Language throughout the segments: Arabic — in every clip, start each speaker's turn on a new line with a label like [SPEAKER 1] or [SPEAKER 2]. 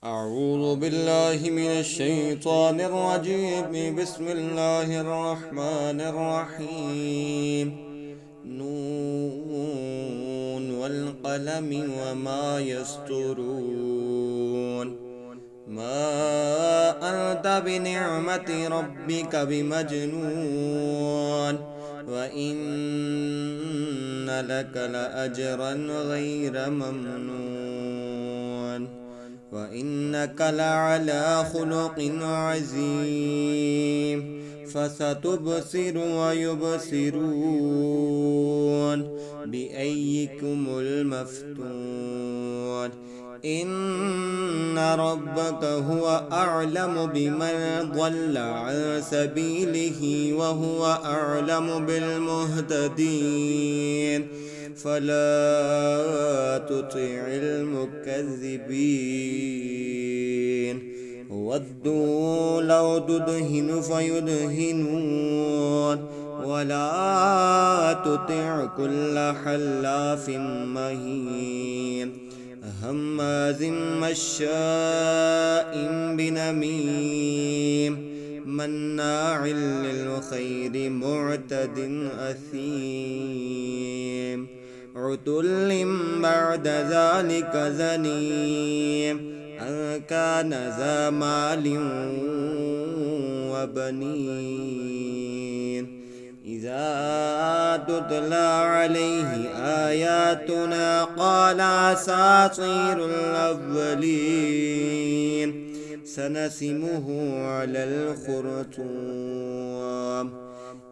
[SPEAKER 1] أعوذ بالله من الشيطان الرجيم. بسم الله الرحمن الرحيم. نون والقلم وما يسطرون. ما أنت بنعمة ربك بمجنون، وإن لك لأجرا غير ممنون، وإنك لعلى خلق عظيم. فستبصر ويبصرون بأيكم المفتون. إن ربك هو أعلم بمن ضل عن سبيله وهو أعلم بالمهتدين. فلا تطع المكذبين. ودوا لو تدهن فيدهنون، ولا تطع كل حلاف مهين هماز مشاء بنميم مناع للخير معتد أثيم عتل بعد ذلك زنيم أن كان ذا مال وبنين. إذا تتلى عليه آياتنا قال أساطير الأولين سنسمه على الخرطوم.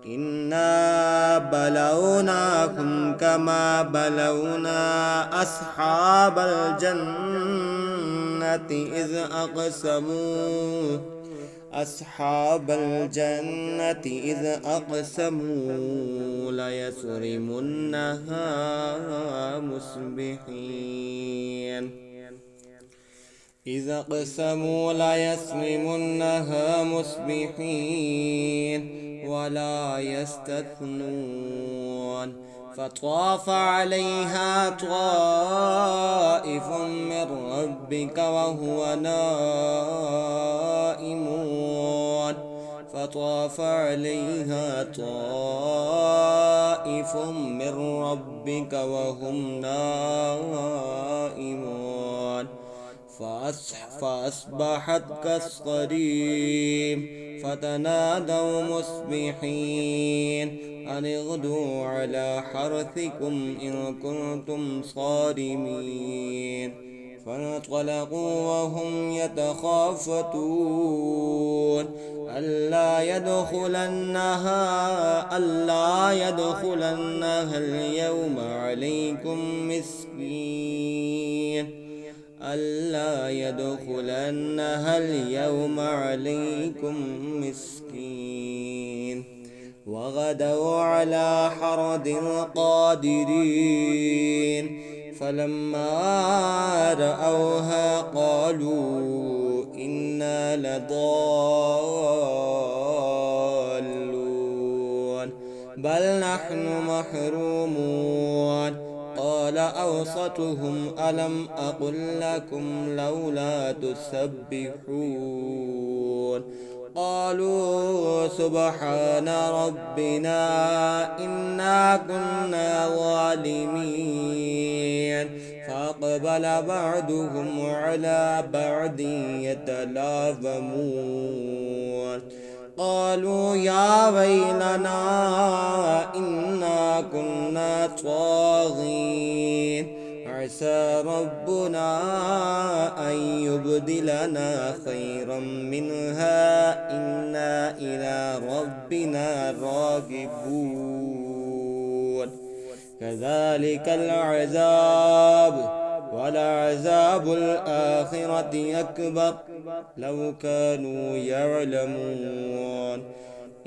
[SPEAKER 1] إنا بلوناكم كما بلونا أصحاب الجنة إذ أقسموا ليصرمنها مصبحين ولا يستثنون. فطاف عليها طائف من ربك وهو نائم فأصبحت كالصريم. فتنادوا مصبحين أن اغدوا على حرثكم إن كنتم صارمين. فانطلقوا وهم يتخافتون ألا يدخلنها اليوم عليكم مسكين. وغدوا على حرد قادرين. فلما رأوها قالوا إنا لضالون بل نحن محرومون. قال أوسطهم ألم أقل لكم لولا تسبحون. قالوا سبحان ربنا إنا كنا ظالمين. فأقبل بعضهم على بعض يتلاومون. قالوا يا ويلنا إنا كنا طاغين. عسى ربنا أن يبدلنا خيرا منها إنا إلى ربنا راغبون. كذلك العذاب ولعذاب الآخرة أكبر لو كانوا يعلمون.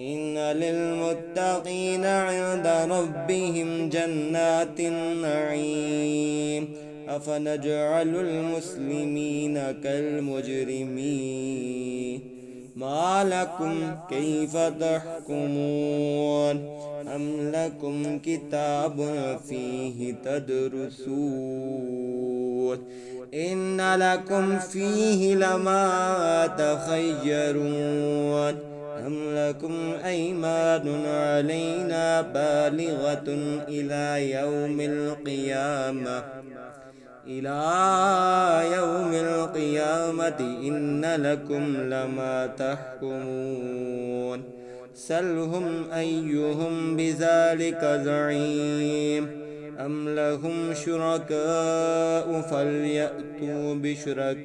[SPEAKER 1] إن للمتقين عند ربهم جنات النعيم. أفنجعل المسلمين كالمجرمين. ما لكم كيف تحكمون أم لكم كتاب فيه تدرسون إن لكم فيه لما تخيرون أم لكم أيمان علينا بالغة إلى يوم القيامة إن لكم لما تحكمون سلهم أيهم بذلك زعيم أم لهم شركاء فليأتوا بشركائهم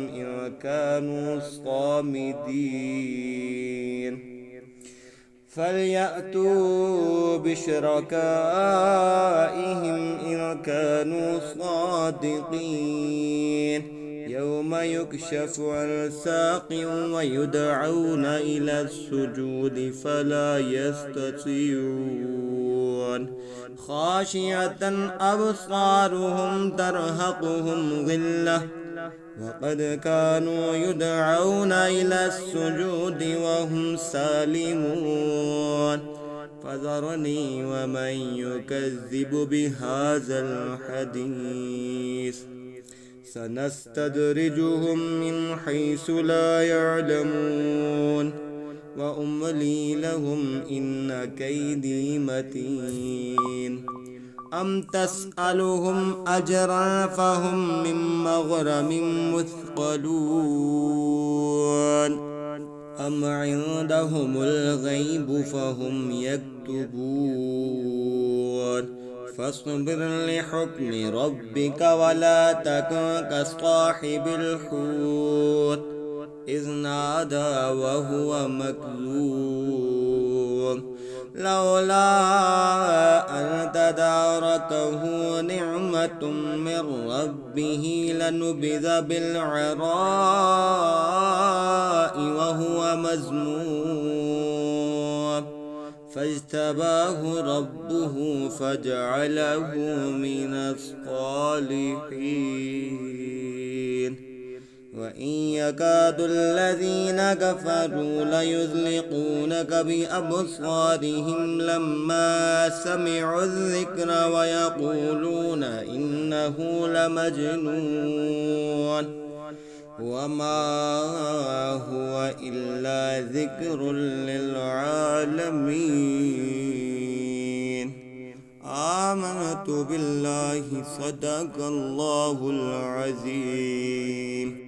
[SPEAKER 1] إن كانوا صامدين فليأتوا بشركائهم إن كانوا صادقين يوم يكشف عن ساق ويدعون إلى السجود فلا يستطيعون خاشعة أبصارهم ترهقهم ذلة وقد كانوا يدعون إلى السجود وهم سالمون فذرني ومن يكذب بهذا الحديث سنستدرجهم من حيث لا يعلمون وأملي لهم إن كيدي متين أم تسألهم أجرا فهم من مغرم مثقلون أم عندهم الغيب فهم يكتبون فاصبر لحكم ربك ولا تكن كصاحب الحوت إذ نادى وهو مكذوب لولا أن تداركه نعمة من ربه لنبذ بالعراء وهو مذموم فاجتباه ربه فجعله من الصالحين وإن يكاد الذين كفروا ليزلقونك بأبصارهم لما سمعوا الذكر ويقولون إنه لمجنون وما هو إلا ذكر للعالمين آمنت بالله صدق الله العظيم.